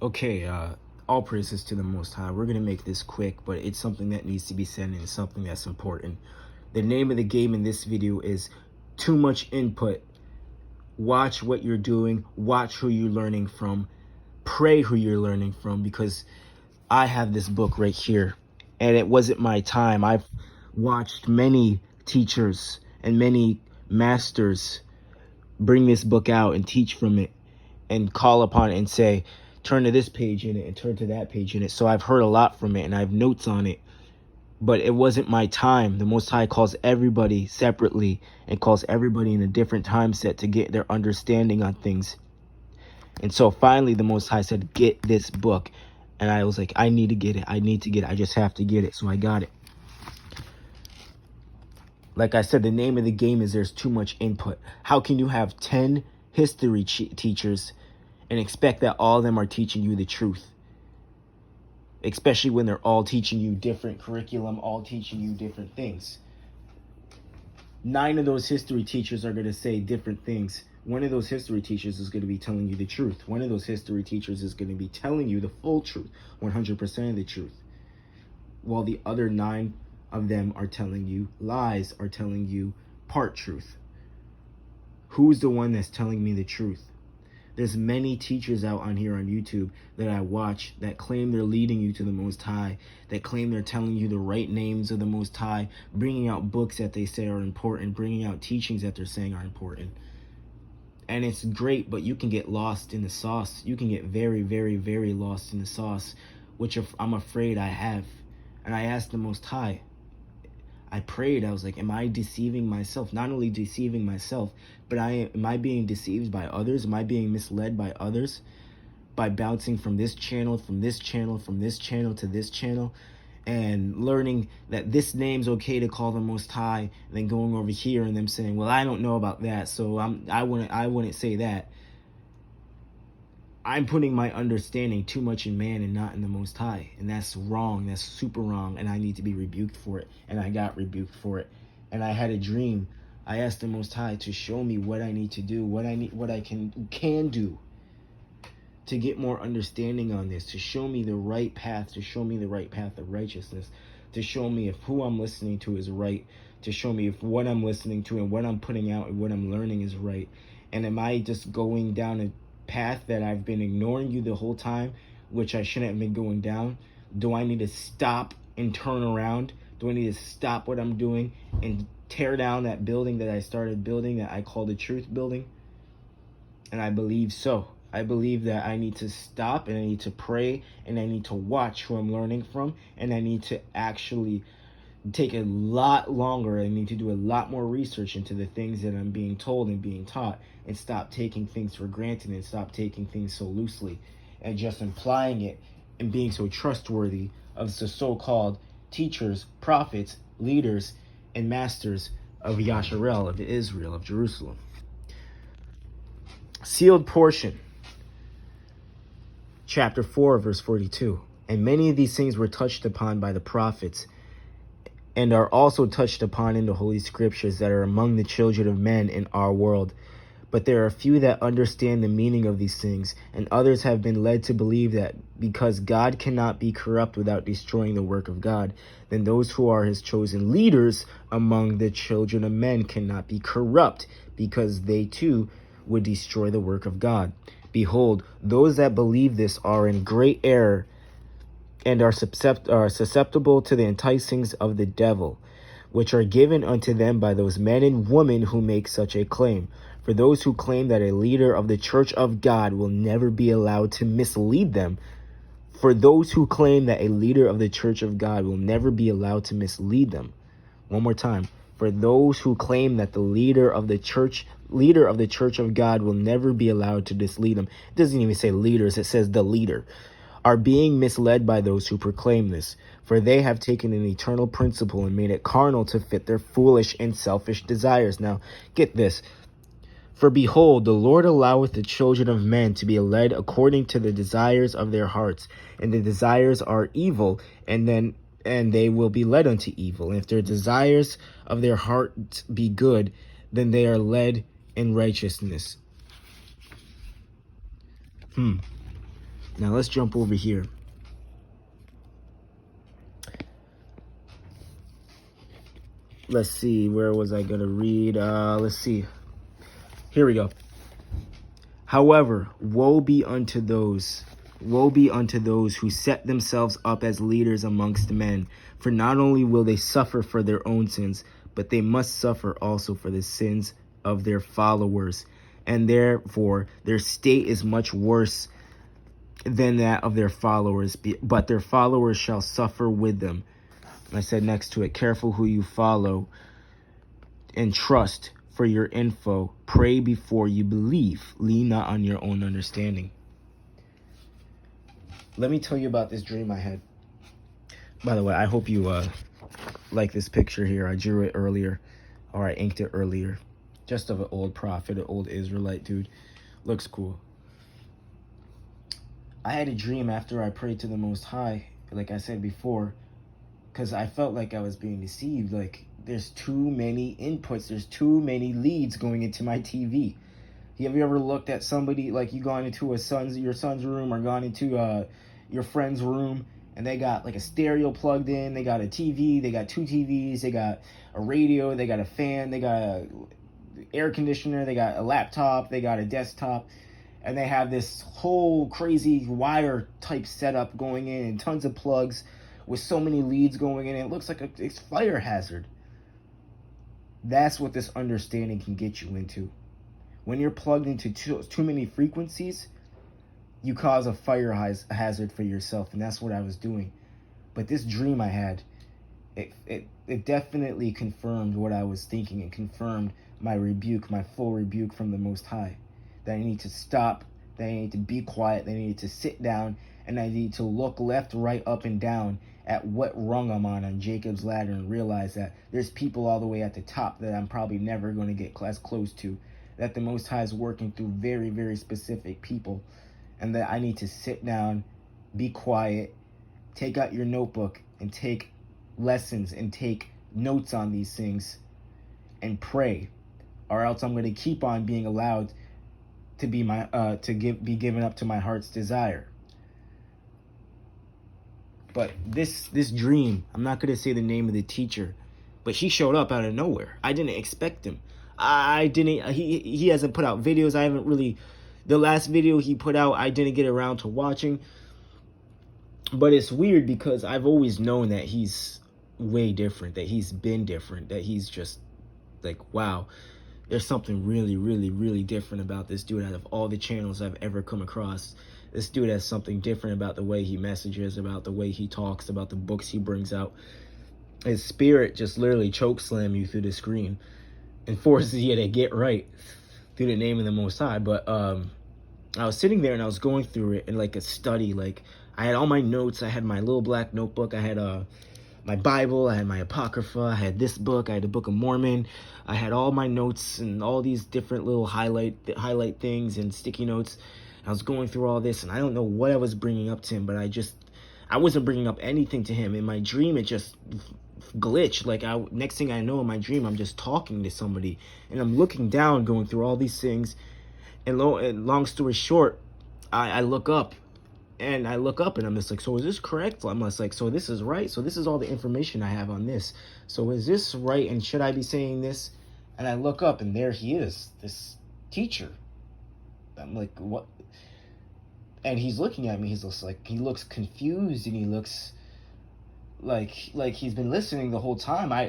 Okay, all praises to the Most High. We're going to make this quick, but it's something that needs to be said, and it's something that's important. The name of the game in this video is too much input. Watch what you're doing. Watch who you're learning from. Pray who you're learning from, because I have this book right here, and it wasn't my time. I've watched many teachers and many masters bring this book out and teach from it and call upon it and say, turn to this page in it and turn to that page in it. So I've heard a lot from it and I have notes on it, but it wasn't my time. The Most High calls everybody separately and calls everybody in a different time set to get their understanding on things. And so finally the Most High said, get this book. And I was like, I need to get it. I need to get it. I just have to get it. So I got it. Like I said, the name of the game is there's too much input. How can you have 10 history teachers and expect that all of them are teaching you the truth? Especially when they're all teaching you different curriculum, all teaching you different things. 9 of those history teachers are going to say different things. One of those history teachers is going to be telling you the truth. One of those history teachers is going to be telling you the full truth, 100% of the truth. While the other 9 of them are telling you lies, are telling you part truth. Who's the one that's telling me the truth? There's many teachers out on here on YouTube that I watch that claim they're leading you to the Most High, that claim they're telling you the right names of the Most High, bringing out books that they say are important, bringing out teachings that they're saying are important. And it's great, but you can get lost in the sauce. You can get very, very, very lost in the sauce, which I'm afraid I have. And I asked the Most High. I prayed. I was like, am I deceiving myself? Not only deceiving myself, but am I being deceived by others? Am I being misled by others? By bouncing from this channel, from this channel, from this channel to this channel, and learning that this name's okay to call the Most High, and then going over here and them saying, well, I don't know about that, so I wouldn't say that. I'm putting my understanding too much in man and not in the Most High. And that's wrong. That's super wrong. And I need to be rebuked for it. And I got rebuked for it. And I had a dream. I asked the Most High to show me what I need to do, what I can do to get more understanding on this, to show me the right path, to show me the right path of righteousness, to show me if who I'm listening to is right, to show me if what I'm listening to and what I'm putting out and what I'm learning is right. And am I just going down a path that I've been ignoring you the whole time, which I shouldn't have been going down? Do I need to stop and turn around? Do I need to stop what I'm doing and tear down that building that I started building, that I call the truth building? And I believe so. I believe that I need to stop and I need to pray and I need to watch who I'm learning from, and I need to actually take a lot longer. I need to do a lot more research into the things that I'm being told and being taught, and stop taking things for granted and stop taking things so loosely and just implying it and being so trustworthy of the so-called teachers, prophets, leaders, and masters of Yasharel, of Israel, of Jerusalem. Sealed portion, chapter 4, verse 42. And many of these things were touched upon by the prophets, and are also touched upon in the Holy Scriptures that are among the children of men in our world. But there are few that understand the meaning of these things, and others have been led to believe that because God cannot be corrupt without destroying the work of God, then those who are his chosen leaders among the children of men cannot be corrupt, because they too would destroy the work of God. Behold, those that believe this are in great error, and are susceptible to the enticings of the devil, which are given unto them by those men and women who make such a claim. For those who claim that a leader of the church of God will never be allowed to mislead them. For those who claim that a leader of the church of God will never be allowed to mislead them. One more time. For those who claim that the leader of the church of God will never be allowed to mislead them. It doesn't even say leaders, it says the leader. Are being misled by those who proclaim this, for they have taken an eternal principle and made it carnal to fit their foolish and selfish desires. Now, get this. For behold, the Lord alloweth the children of men to be led according to the desires of their hearts, and the desires are evil, and they will be led unto evil. And if their desires of their heart be good, then they are led in righteousness. Now let's jump over here. Let's see, where was I going to read? Let's see. Here we go. However, woe be unto those who set themselves up as leaders amongst men, for not only will they suffer for their own sins, but they must suffer also for the sins of their followers. And therefore, their state is much worse than that of their followers, but their followers shall suffer with them. I said next to it, careful who you follow and trust for your info. Pray before you believe. Lean not on your own understanding. Let me tell you about this dream I had. By the way, I hope you like this picture here. I drew it earlier, or I inked it earlier. Just of an old prophet, an old Israelite dude. Looks cool. I had a dream after I prayed to the Most High, like I said before, because I felt like I was being deceived. Like, there's too many inputs. There's too many leads going into my TV. Have you ever looked at somebody, like you gone into your son's room, or gone into your friend's room, and they got like a stereo plugged in, they got a TV, they got two TVs, they got a radio, they got a fan, they got a air conditioner, they got a laptop, they got a desktop, and they have this whole crazy wire type setup going in and tons of plugs with so many leads going in. It looks like it's fire hazard. That's what this understanding can get you into. When you're plugged into too many frequencies, you cause a fire hazard for yourself, and that's what I was doing. But this dream I had, it definitely confirmed what I was thinking. It confirmed my rebuke, my full rebuke from the Most High. That I need to stop, that I need to be quiet, that I need to sit down, and I need to look left, right, up, and down at what rung I'm on Jacob's ladder, and realize that there's people all the way at the top that I'm probably never going to get as close to. That the Most High is working through very, very specific people, and that I need to sit down, be quiet, take out your notebook, and take lessons and take notes on these things, and pray, or else I'm going to keep on being allowed to be be given up to my heart's desire. But this dream, I'm not going to say the name of the teacher, but he showed up out of nowhere. I didn't expect him. He hasn't put out videos. I haven't really, the last video he put out, I didn't get around to watching. But it's weird because I've always known that he's way different, that he's been different, that he's just like, wow, there's something really, really, really different about this dude. Out of all the channels I've ever come across, this dude has something different about the way he messages, about the way he talks, about the books he brings out. His spirit just literally chokeslam you through the screen and forces you to get right through the name of the Most High. But I was sitting there and I was going through it in like a study. Like, I had all my notes. I had my little black notebook. I had my Bible. I had my Apocrypha. I had this book. I had the Book of Mormon. I had all my notes and all these different little highlight things and sticky notes. I was going through all this, and I don't know what I was bringing up to him, but I wasn't bringing up anything to him. In my dream, it just glitched. Like, next thing I know, in my dream, I'm just talking to somebody, and I'm looking down, going through all these things, and long story short, I look up, and I'm just like, so is this correct? I'm just like, so this is right? So this is all the information I have on this. So is this right, and should I be saying this? And I look up, and there he is, this teacher. I'm like, what? And he's looking at me. He's just like, he looks confused, and he looks like he's been listening the whole time. I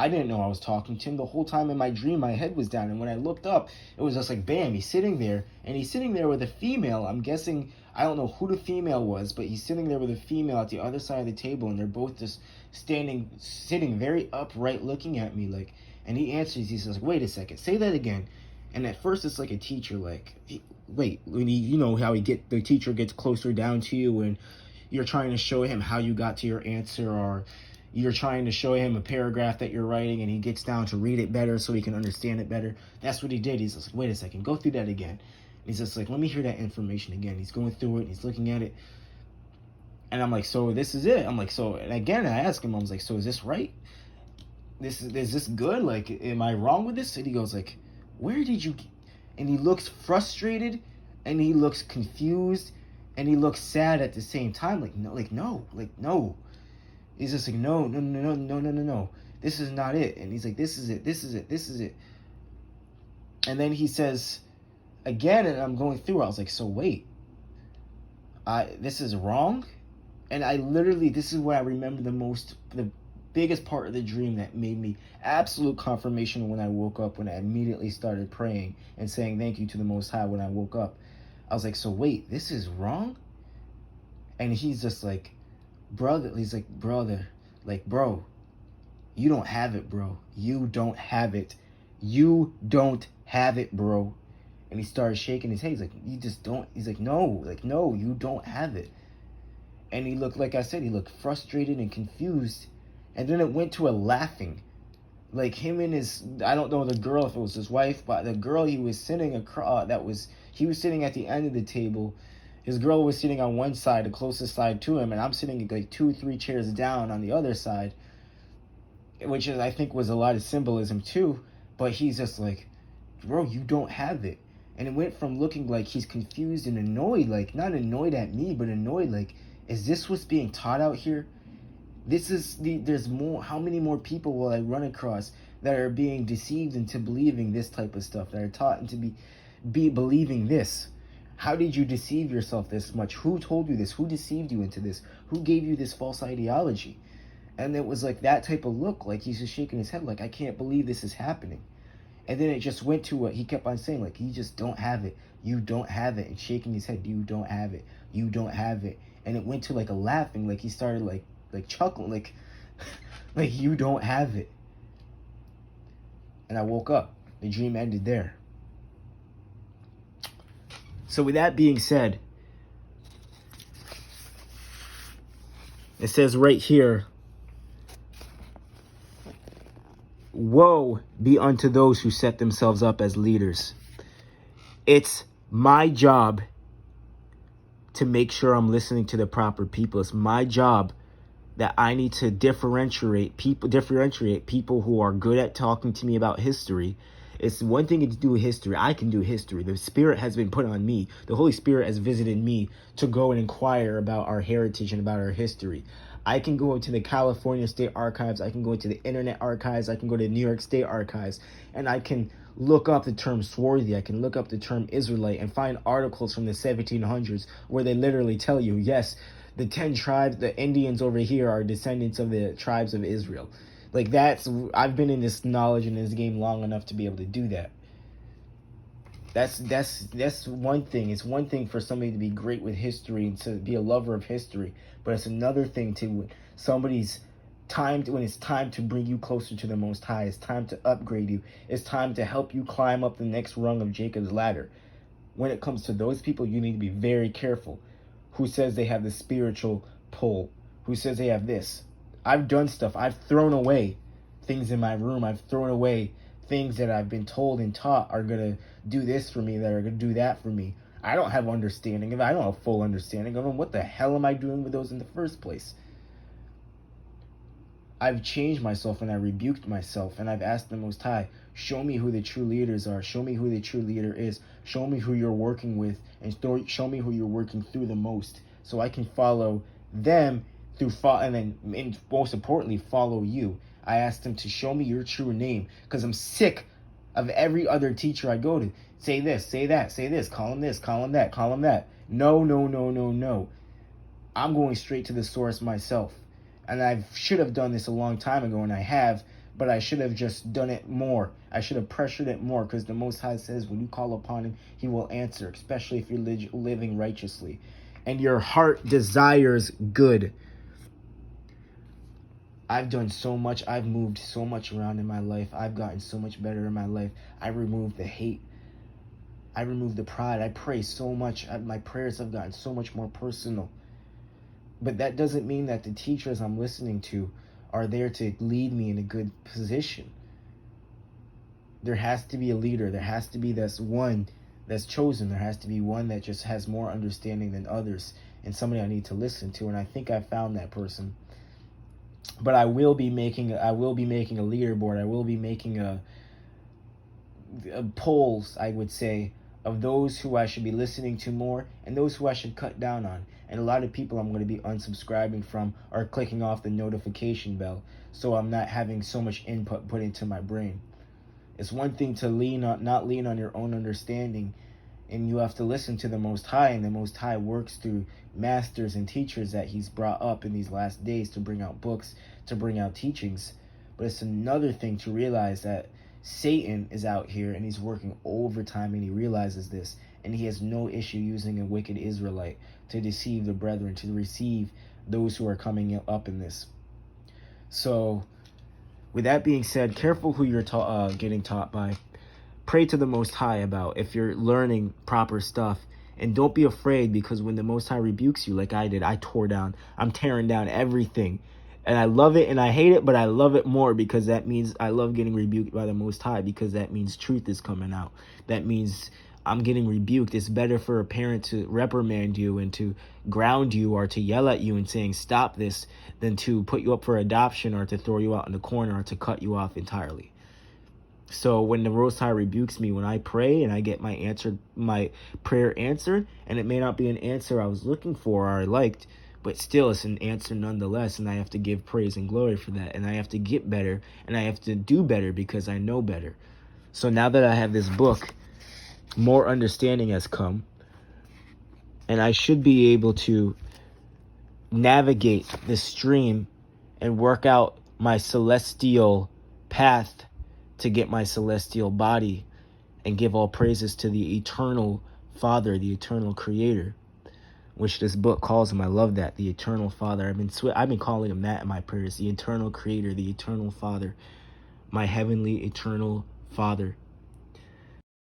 didn't know I was talking to him the whole time. In my dream, my head was down, and when I looked up, it was just like, bam, he's sitting there, and he's sitting there with a female. I'm guessing, I don't know who the female was, but he's sitting there with a female at the other side of the table, and they're both just sitting very upright, looking at me. Like, and he answers. He says, wait a second, say that again. And at first, it's like a teacher, like, wait, when you know how the teacher gets closer down to you, and you're trying to show him how you got to your answer, or you're trying to show him a paragraph that you're writing, and he gets down to read it better so he can understand it better. That's what he did. He's just like, wait a second, go through that again. And he's just like, let me hear that information again. He's going through it, and he's looking at it. And I'm like, so this is it. I'm like, so, and again, I asked him, I was like, so is this right? Is this good? Like, am I wrong with this? And he goes like, where did you... And he looks frustrated, and he looks confused, And he looks sad at the same time, like no. He's just like, no. This is not it. And he's like, this is it. And then he says again, and I'm going through, I was like, so wait, this is wrong? And I literally, this is what I remember the biggest part of the dream that made me absolute confirmation when I woke up, when I immediately started praying and saying thank you to the Most High when I woke up. I was like, so wait, this is wrong? And he's just like, brother, like, bro, you don't have it, bro. You don't have it. You don't have it, bro. And he started shaking his head. He's like, you just don't. He's like, no, you don't have it. And he looked, like I said, he looked frustrated and confused. And then it went to a laughing. Like him and his, I don't know the girl, if it was his wife, but the girl he was sitting across, he was sitting at the end of the table. His girl was sitting on one side, the closest side to him, and I'm sitting like 2-3 chairs down on the other side, which is, I think, was a lot of symbolism too. But he's just like, bro, you don't have it. And it went from looking like he's confused and annoyed, like not annoyed at me, but annoyed, like, is this what's being taught out here? There's more. How many more people will I run across that are being deceived into believing this type of stuff, that are taught into be believing this? How did you deceive yourself this much? Who told you this? Who deceived you into this? Who gave you this false ideology? And it was like that type of look, like he's just shaking his head, like, I can't believe this is happening. And then it just went to what he kept on saying, like, you just don't have it. You don't have it. And shaking his head, you don't have it. You don't have it. And it went to like a laughing, like he started like chuckling, like, like, you don't have it. And I woke up. The dream ended there. So with that being said, it says right here, woe be unto those who set themselves up as leaders. It's my job to make sure I'm listening to the proper people. It's my job that I need to differentiate people who are good at talking to me about history. It's one thing to do history. I can do history. The Spirit has been put on me. The Holy Spirit has visited me to go and inquire about our heritage and about our history. I can go to the California State Archives. I can go to the Internet Archives. I can go to New York State Archives. And I can look up the term swarthy. I can look up the term Israelite and find articles from the 1700s where they literally tell you, yes, the 10 tribes, the Indians over here are descendants of the tribes of Israel. Like, I've been in this knowledge and this game long enough to be able to do that. That's one thing. It's one thing for somebody to be great with history and to be a lover of history, but it's another thing to when it's time to bring you closer to the Most High. It's time to upgrade you. It's time to help you climb up the next rung of Jacob's ladder. When it comes to those people, you need to be very careful. Who says they have the spiritual pull? Who says they have this? I've done stuff. I've thrown away things in my room. I've thrown away things that I've been told and taught are going to do this for me, that are going to do that for me. I don't have understanding of it. I don't have full understanding of them. What the hell am I doing with those in the first place? I've changed myself and I rebuked myself and I've asked the Most High, show me who the true leaders are. Show me who the true leader is. Show me who you're working with and show me who you're working through the most so I can follow them and most importantly, follow you. I asked him to show me your true name because I'm sick of every other teacher I go to. Say this, say that, say this, call him this, call him that, call him that. No. I'm going straight to the source myself. And I should have done this a long time ago, and I have, but I should have just done it more. I should have pressured it more, because the Most High says when you call upon him, he will answer, especially if you're living righteously. And your heart desires good. I've done so much. I've moved so much around in my life. I've gotten so much better in my life. I removed the hate. I removed the pride. I pray so much. My prayers have gotten so much more personal. But that doesn't mean that the teachers I'm listening to are there to lead me in a good position. There has to be a leader. There has to be this one that's chosen. There has to be one that just has more understanding than others, and somebody I need to listen to. And I think I found that person. But I will be making a leaderboard. I will be making a polls, I would say, of those who I should be listening to more and those who I should cut down on. And a lot of people I'm going to be unsubscribing from or clicking off the notification bell, so I'm not having so much input put into my brain. It's one thing to not lean on your own understanding, and you have to listen to the Most High, and the Most High works through masters and teachers that he's brought up in these last days to bring out books, to bring out teachings. But it's another thing to realize that Satan is out here and he's working overtime, and he realizes this, and he has no issue using a wicked Israelite to deceive the brethren, to receive those who are coming up in this. So with that being said, careful who you're getting taught by. Pray to the Most High about if you're learning proper stuff. And don't be afraid, because when the Most High rebukes you, like I did, I'm tearing down everything. And I love it and I hate it, but I love it more because that means I love getting rebuked by the Most High, because that means truth is coming out. That means I'm getting rebuked. It's better for a parent to reprimand you and to ground you or to yell at you and saying, stop this, than to put you up for adoption or to throw you out in the corner or to cut you off entirely. So when the Most High rebukes me, when I pray and I get my prayer answered, and it may not be an answer I was looking for or I liked, but still it's an answer nonetheless, and I have to give praise and glory for that, and I have to get better, and I have to do better because I know better. So now that I have this book, more understanding has come, and I should be able to navigate the stream and work out my celestial path to get my celestial body and give all praises to the eternal Father, the eternal Creator, which this book calls him. I love that, the eternal Father. I've been calling him that in my prayers, the eternal Creator, the eternal Father, my heavenly eternal Father.